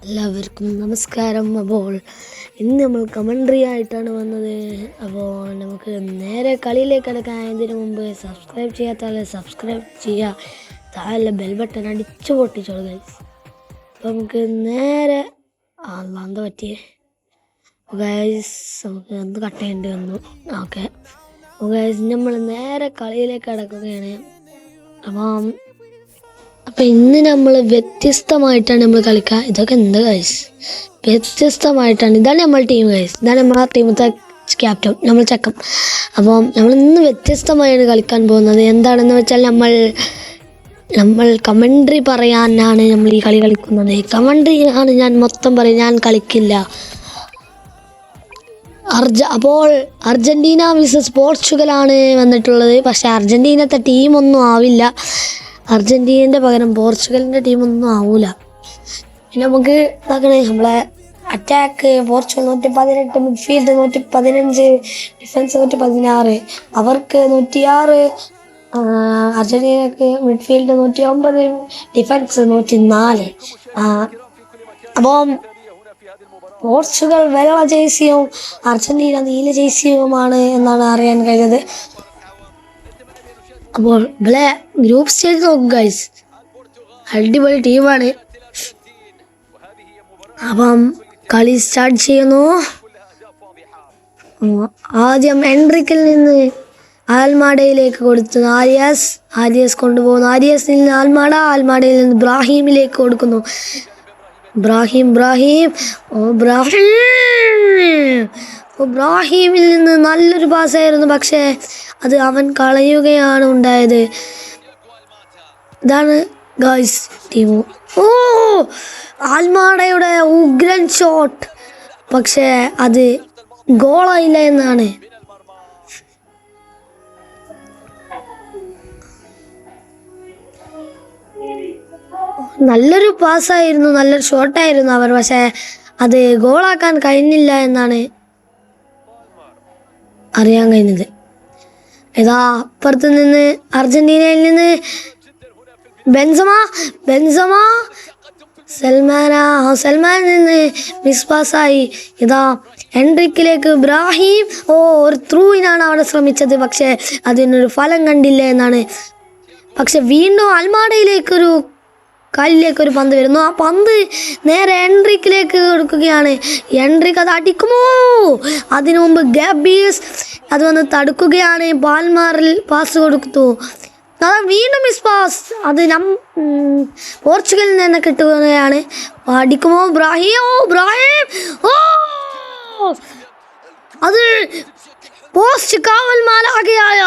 എല്ലാവർക്കും നമസ്കാരം. അപ്പോൾ ഇന്ന് നമ്മൾ കമൻട്രി ആയിട്ടാണ് വന്നത്. അപ്പോൾ നമുക്ക് നേരെ കളിയിലേക്ക് കിടക്കുന്നതിന് മുമ്പ് സബ്സ്ക്രൈബ് ചെയ്യാത്ത സബ്സ്ക്രൈബ് ചെയ്യുക, താഴെ ബെൽ ബട്ടൺ അടിച്ചു പൊട്ടിച്ചോളൂ ഗൈസ്. അപ്പോൾ നമുക്ക് നേരെ എന്താ പറ്റിയേ ഗൈസ്, നമുക്ക് എന്ത് കട്ട് ചെയ്യേണ്ടി വന്നു. ഓക്കെ ഗൈസ്, നമ്മൾ നേരെ കളിയിലേക്ക് കിടക്കുകയാണ്. അപ്പം ഇന്ന് നമ്മൾ വ്യത്യസ്തമായിട്ടാണ് നമ്മൾ കളിക്കുക. ഇതൊക്കെ എന്താ ഗൈസ്, വ്യത്യസ്തമായിട്ടാണ്. ഇതാണ് നമ്മൾ ടീം ഗൈസ്, ഇതാണ് നമ്മളെ ടീമത്തെ ക്യാപ്റ്റൻ, നമ്മൾ ചക്കം. അപ്പം നമ്മൾ ഇന്ന് വ്യത്യസ്തമായാണ് കളിക്കാൻ പോകുന്നത്. എന്താണെന്ന് വെച്ചാൽ നമ്മൾ കമൻട്രി പറയാനാണ് നമ്മൾ ഈ കളി കളിക്കുന്നത്. കമൻട്രി ആണ് ഞാൻ മൊത്തം പറയും, ഞാൻ കളിക്കില്ല. അപ്പോൾ അർജൻറ്റീന വിസസ് പോർച്ചുഗലാണ് വന്നിട്ടുള്ളത്. പക്ഷേ അർജൻറ്റീനത്തെ ടീമൊന്നും ആവില്ല. അർജൻറ്റീനൻ്റെ പകരം പോർച്ചുഗലിൻ്റെ ടീമൊന്നും ആവൂല. പിന്നെ നമുക്ക് ഇതാക്കണേ, നമ്മളെ അറ്റാക്ക് പോർച്ചുഗൽ 118, മിഡ്ഫീൽഡ് 115, ഡിഫൻസ് 116, അവർക്ക് 106, അർജൻറ്റീനക്ക് മിഡ്ഫീൽഡ് 109, ഡിഫൻസ് 104. അപ്പം പോർച്ചുഗൽ വെള്ള ജേഴ്സിയും അർജൻറ്റീന നീല ജേഴ്സിയുമാണ് എന്നാണ് അറിയാൻ കഴിഞ്ഞത്. അപ്പോൾ ഇവിടെ ഗ്രൂപ്പ് സ്റ്റേജ് നോക്കും ഗൈസ്, അടിപൊളി ടീമാണ്. അപ്പം കളി സ്റ്റാർട്ട് ചെയ്യുന്നു. ആദ്യം എൻട്രിക്കിൽ നിന്ന് ആൽമാഡയിലേക്ക് കൊടുത്തു. ആരിയസ് കൊണ്ടുപോകുന്നു. ആരിയസിൽ നിന്ന് ആൽമാഡയിൽ നിന്ന് ഇബ്രാഹിമിലേക്ക് കൊടുക്കുന്നു. ഇബ്രാഹിമിൽ നിന്ന് നല്ലൊരു പാസ്സായിരുന്നു, പക്ഷേ അത് അവൻ കളയുകയാണ് ഉണ്ടായത്. ഇതാണ് ഗൈസ് ടീം. ആൽമാഡയുടെ ഉഗ്രൻ ഷോട്ട്, പക്ഷേ അത് ഗോളായില്ല എന്നാണ്. നല്ലൊരു പാസ്സായിരുന്നു, നല്ലൊരു ഷോട്ടായിരുന്നു അവർ, പക്ഷേ അത് ഗോളാക്കാൻ കഴിഞ്ഞില്ല എന്നാണ് അറിയാൻ കഴിഞ്ഞത്. ഇതാ അപ്പുറത്ത് നിന്ന് അർജന്റീനയിൽ നിന്ന് ബെൻസമ സൽമാനിൽ നിന്ന് മിസ് പാസ്സായി. ഇതാ എൻട്രിക്കിലേക്ക് ഇബ്രാഹിം. ഒരു ത്രൂവിനാണ് അവിടെ ശ്രമിച്ചത്, പക്ഷേ അതിനൊരു ഫലം കണ്ടില്ല എന്നാണ്. പക്ഷെ വീണ്ടും അൽമാഡയിലേക്കൊരു കാലിലേക്കൊരു പന്ത് വരുന്നു. ആ പന്ത് നേരെ എൻട്രിക്കിലേക്ക് കൊടുക്കുകയാണ്. എൻട്രിക്ക് അത് അടിക്കുമോ? അതിനു മുമ്പ് ഗാബീസ് അത് വന്ന് തടുക്കുകയാണ്. പാൽമാറിൽ പാസ് കൊടുത്തു. അത് വീണ്ടും മിസ് പാസ്, അത് പോർച്ചുഗലിൽ നിന്ന് കിട്ടുകയാണ്. അടിക്കുമോ? ഇബ്രാഹിം അത് പോസ്റ്റ് കാവൽ മാലാഖയായ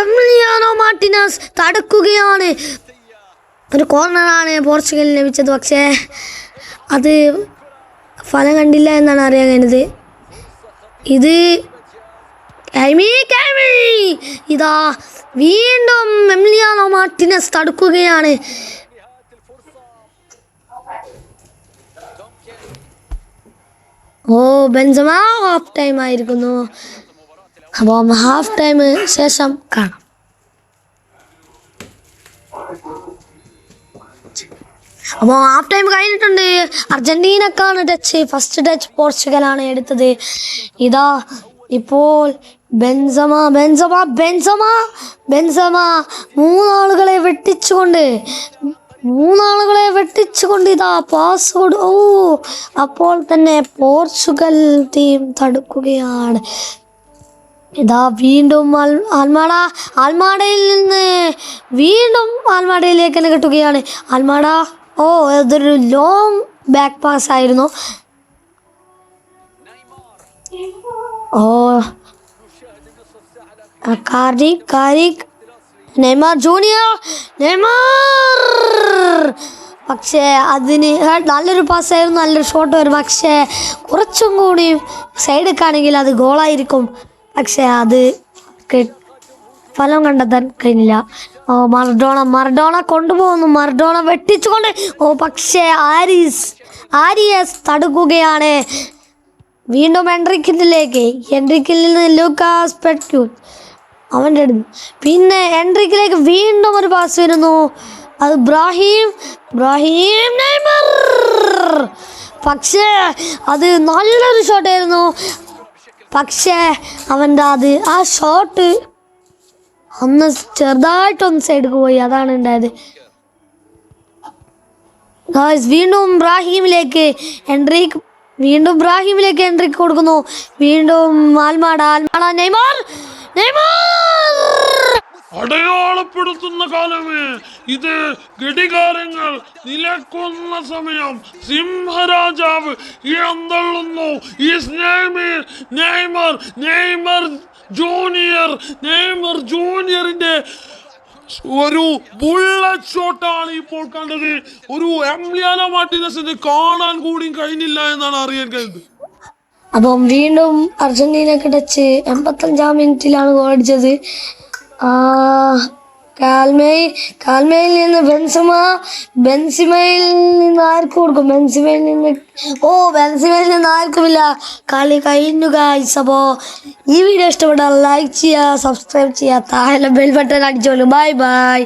എമിലിയാനോ മാർട്ടിനസ് തടുക്കുകയാണ്. ഒരു കോർണറാണ് പോർച്ചുഗലിന് ലഭിച്ചത്, പക്ഷേ അത് ഫലം കണ്ടില്ല എന്നാണ് അറിയാൻ കഴിഞ്ഞത്. ഇത് ഇതാ വീണ്ടും എമിലിയാനോ മാർട്ടിനസ് തടുക്കുകയാണ്. ബെൻസമ ഹാഫ് ടൈം ആയിരിക്കുന്നു. അപ്പം ഹാഫ് ടൈം ശേഷം കാണാം. അപ്പോൾ ഹാഫ് ടൈം കഴിഞ്ഞിട്ടുണ്ട്. അർജന്റീനക്കാണ് ടച്ച്. ഫസ്റ്റ് ടച്ച് പോർച്ചുഗലാണ് എടുത്തത്. ഇതാ ഇപ്പോൾ ബെൻസമ മൂന്നാളുകളെ വെട്ടിച്ചുകൊണ്ട് ഇതാ പാസ് അപ്പോൾ തന്നെ പോർച്ചുഗൽ ടീം തടുക്കുകയാണ്. ഇതാ വീണ്ടും ആൽമാഡയിൽ നിന്ന് വീണ്ടും ആൽമാഡയിലേക്ക് തന്നെ കിട്ടുകയാണ്. ആൽമാഡ ഇതൊരു ലോങ് ബാക്ക് പാസ് ആയിരുന്നു. നെയ്മർ ജൂനിയർ പക്ഷേ അതിന് നല്ലൊരു പാസ്സായിരുന്നു, നല്ലൊരു ഷോട്ട് വരും. പക്ഷേ കുറച്ചും കൂടി സൈഡിലേക്കാണെങ്കിൽ അത് ഗോളായിരിക്കും. പക്ഷേ അത് ഫലം കണ്ടെത്താൻ കഴിഞ്ഞില്ല. മറഡോണ കൊണ്ടുപോകുന്നു. മറഡോണ വെട്ടിച്ചുകൊണ്ട് പക്ഷേ ആരിയസ് തടുക്കുകയാണ്. വീണ്ടും എൻട്രിക്കിൽ നിന്ന് ലൂക്കാസ് പെറ്റ്യൂട്ട് അവൻ്റെ അടുത്ത്. പിന്നെ എൻട്രിക്കിലേക്ക് വീണ്ടും ഒരു പാസ് വരുന്നു. അത് ഇബ്രാഹിം നെയ്മർ പക്ഷേ അത് നല്ലൊരു ഷോട്ടായിരുന്നു. പക്ഷേ അവൻ്റെ ആ ഷോട്ട് ഒന്ന് ചെറുതായിട്ടൊന്ന് സൈഡിൽ പോയി, അതാണ് ഉണ്ടായത്. വീണ്ടും ബ്രാഹീമിലേക്ക് എൻട്രിക്ക് കൊടുക്കുന്നു. വീണ്ടും ആൽമാഡ നെയ്മർ അടയാളപ്പെടുത്തുന്ന കാലമേ ഇത്, ഘടികാരങ്ങൾ നിലക്കുന്ന സമയം. സിംഹരാജാവ് എന്തള്ളുന്നു. നെയ്മർ ജൂനിയറിന്റെ ഒരു ബുള്ളറ്റ് ഷോട്ടാണ് ഇപ്പോൾ കണ്ടത്. ഒരു എംലിയാനോ മാർട്ടിനസിന് കാണാൻ കൂടി കഴിഞ്ഞില്ല എന്നാണ് അറിയാൻ കഴിഞ്ഞത്. അപ്പം വീണ്ടും അർജന്റീനക്ക് ടച്ച് 85-ാം മിനിറ്റിലാണ് ഗോൾ അടിച്ചത്. കാൽമയിൽ നിന്ന് ബെൻസിമയിൽ നിന്ന് ആർക്ക് കൊടുക്കും? ബെൻസിമയിൽ നിന്ന് ആർക്കുമില്ല. കളി കഴിഞ്ഞു ഗൈസ്. അപ്പോൾ ഈ വീഡിയോ ഇഷ്ടപ്പെട്ടാൽ ലൈക്ക് ചെയ്യുക, സബ്സ്ക്രൈബ് ചെയ്യുക, താഴെ ബെൽ ബട്ടൺ അടിച്ചോളൂ. Bye by.